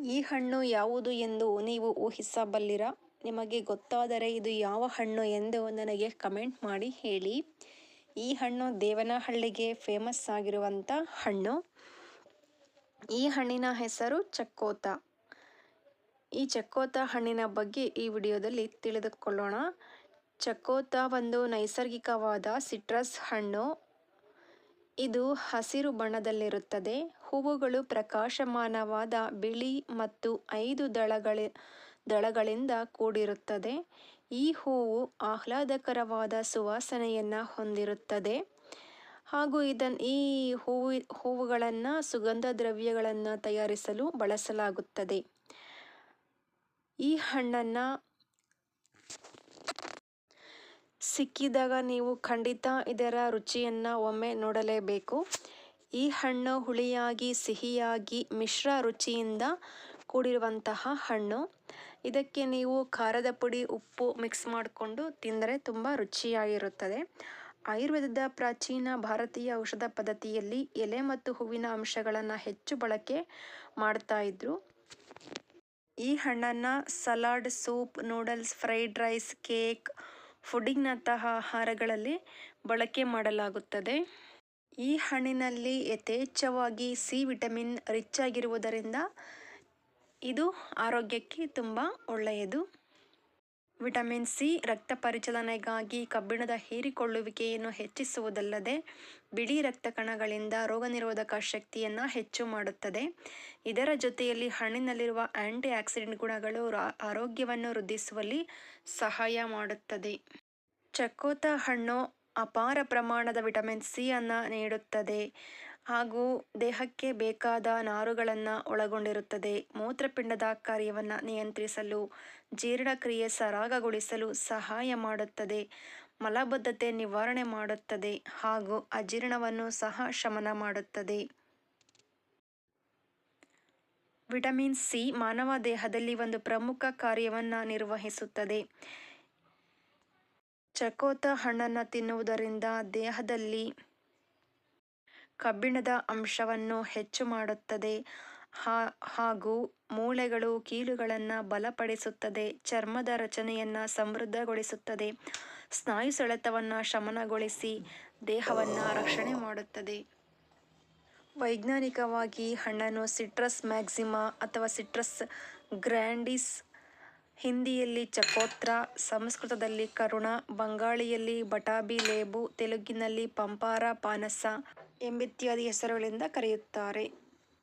ಈ ಹಣ್ಣು ಯಾವುದು ಎಂದು ನೀವು ಊಹಿಸಬಲ್ಲಿರಾ? ನಿಮಗೆ ಗೊತ್ತಾದರೆ ಇದು ಯಾವ ಹಣ್ಣು ಎಂದು ನನಗೆ ಕಮೆಂಟ್ ಮಾಡಿ ಹೇಳಿ. ಈ ಹಣ್ಣು ದೇವನಹಳ್ಳಿಗೆ ಫೇಮಸ್ ಆಗಿರುವಂಥ ಹಣ್ಣು. ಈ ಹಣ್ಣಿನ ಹೆಸರು ಚಕ್ಕೋತ. ಈ ಚಕ್ಕೋತ ಹಣ್ಣಿನ ಬಗ್ಗೆ ಈ ವಿಡಿಯೋದಲ್ಲಿ ತಿಳಿದುಕೊಳ್ಳೋಣ. ಚಕ್ಕೋತ ಒಂದು ನೈಸರ್ಗಿಕವಾದ ಸಿಟ್ರಸ್ ಹಣ್ಣು. ಇದು ಹಸಿರು ಬಣ್ಣದಲ್ಲಿರುತ್ತದೆ. ಹೂವುಗಳು ಪ್ರಕಾಶಮಾನವಾದ ಬಿಳಿ ಮತ್ತು 5 ದಳಗಳಿಂದ ಕೂಡಿರುತ್ತದೆ. ಈ ಹೂವು ಆಹ್ಲಾದಕರವಾದ ಸುವಾಸನೆಯನ್ನು ಹೊಂದಿರುತ್ತದೆ ಹಾಗೂ ಈ ಹೂವುಗಳನ್ನು ಸುಗಂಧ ದ್ರವ್ಯಗಳನ್ನು ತಯಾರಿಸಲು ಬಳಸಲಾಗುತ್ತದೆ. ಈ ಹಣ್ಣನ್ನು ಸಿಕ್ಕಿದಾಗ ನೀವು ಖಂಡಿತ ಇದರ ರುಚಿಯನ್ನು ಒಮ್ಮೆ ನೋಡಲೇಬೇಕು. ಈ ಹಣ್ಣು ಹುಳಿಯಾಗಿ ಸಿಹಿಯಾಗಿ ಮಿಶ್ರ ರುಚಿಯಿಂದ ಕೂಡಿರುವಂತಹ ಹಣ್ಣು. ಇದಕ್ಕೆ ನೀವು ಖಾರದ ಪುಡಿ ಉಪ್ಪು ಮಿಕ್ಸ್ ಮಾಡಿಕೊಂಡು ತಿಂದರೆ ತುಂಬ ರುಚಿಯಾಗಿರುತ್ತದೆ. ಆಯುರ್ವೇದದ ಪ್ರಾಚೀನ ಭಾರತೀಯ ಔಷಧ ಪದ್ಧತಿಯಲ್ಲಿ ಎಲೆ ಮತ್ತು ಹೂವಿನ ಅಂಶಗಳನ್ನು ಹೆಚ್ಚು ಬಳಕೆ ಮಾಡ್ತಾ ಇದ್ರು. ಈ ಹಣ್ಣನ್ನು salad, soup, noodles, fried rice, cake, ಪುಡಿಂಗ್ನಂತಹ ಆಹಾರಗಳಲ್ಲಿ ಬಳಕೆ ಮಾಡಲಾಗುತ್ತದೆ. ಈ ಹಣ್ಣಿನಲ್ಲಿ ಯಥೇಚ್ಛವಾಗಿ ಸಿ ವಿಟಮಿನ್ ರಿಚ್ ಆಗಿರುವುದರಿಂದ ಇದು ಆರೋಗ್ಯಕ್ಕೆ ತುಂಬ ಒಳ್ಳೆಯದು. ವಿಟಮಿನ್ ಸಿ ರಕ್ತ ಪರಿಚಲನೆಗಾಗಿ ಕಬ್ಬಿಣದ ಹೀರಿಕೊಳ್ಳುವಿಕೆಯನ್ನು ಹೆಚ್ಚಿಸುವುದಲ್ಲದೆ ಬಿಳಿ ರಕ್ತ ಕಣಗಳಿಂದ ರೋಗನಿರೋಧಕ ಶಕ್ತಿಯನ್ನು ಹೆಚ್ಚು ಮಾಡುತ್ತದೆ. ಇದರ ಜೊತೆಯಲ್ಲಿ ಹಣ್ಣಿನಲ್ಲಿರುವ ಆಂಟಿ ಆಕ್ಸಿಡೆಂಟ್ ಗುಣಗಳು ಆರೋಗ್ಯವನ್ನು ವೃದ್ಧಿಸುವಲ್ಲಿ ಸಹಾಯ ಮಾಡುತ್ತದೆ. ಚಕ್ಕೋತ ಹಣ್ಣು ಅಪಾರ ಪ್ರಮಾಣದ ವಿಟಮಿನ್ ಸಿ ಅನ್ನು ನೀಡುತ್ತದೆ ಹಾಗೂ ದೇಹಕ್ಕೆ ಬೇಕಾದ ನಾರುಗಳನ್ನು ಒಳಗೊಂಡಿರುತ್ತದೆ. ಮೂತ್ರಪಿಂಡದ ಕಾರ್ಯವನ್ನು ನಿಯಂತ್ರಿಸಲು, ಜೀರ್ಣಕ್ರಿಯೆ ಸರಾಗಗೊಳಿಸಲು ಸಹಾಯ ಮಾಡುತ್ತದೆ. ಮಲಬದ್ಧತೆ ನಿವಾರಣೆ ಮಾಡುತ್ತದೆ ಹಾಗೂ ಅಜೀರ್ಣವನ್ನು ಸಹ ಶಮನ ಮಾಡುತ್ತದೆ. ವಿಟಮಿನ್ ಸಿ ಮಾನವ ದೇಹದಲ್ಲಿ ಒಂದು ಪ್ರಮುಖ ಕಾರ್ಯವನ್ನು ನಿರ್ವಹಿಸುತ್ತದೆ. ಚಕ್ಕೋತ ಹಣ್ಣನ್ನು ತಿನ್ನುವುದರಿಂದ ದೇಹದಲ್ಲಿ ಕಬ್ಬಿಣದ ಅಂಶವನ್ನು ಹೆಚ್ಚು ಮಾಡುತ್ತದೆ ಹಾಗೂ ಮೂಳೆಗಳು, ಕೀಲುಗಳನ್ನು ಬಲಪಡಿಸುತ್ತದೆ. ಚರ್ಮದ ರಚನೆಯನ್ನು ಸಮೃದ್ಧಗೊಳಿಸುತ್ತದೆ. ಸ್ನಾಯು ಸೆಳೆತವನ್ನು ಶಮನಗೊಳಿಸಿ ದೇಹವನ್ನು ರಕ್ಷಣೆ ಮಾಡುತ್ತದೆ. ವೈಜ್ಞಾನಿಕವಾಗಿ ಹಣ್ಣನ್ನು ಸಿಟ್ರಸ್ ಮ್ಯಾಕ್ಸಿಮಾ ಅಥವಾ ಸಿಟ್ರಸ್ ಗ್ರ್ಯಾಂಡಿಸ್, ಹಿಂದಿಯಲ್ಲಿ ಚಕೋತ್ರ, ಸಂಸ್ಕೃತದಲ್ಲಿ ಕರುಣ, ಬಂಗಾಳಿಯಲ್ಲಿ ಬಟಾಬಿ ಲೇಬು, ತೆಲುಗಿನಲ್ಲಿ ಪಂಪಾರ ಪಾನಸ ಎಂಬಿತ್ಯಾದಿ ಹೆಸರುಗಳಿಂದ ಕರೆಯುತ್ತಾರೆ.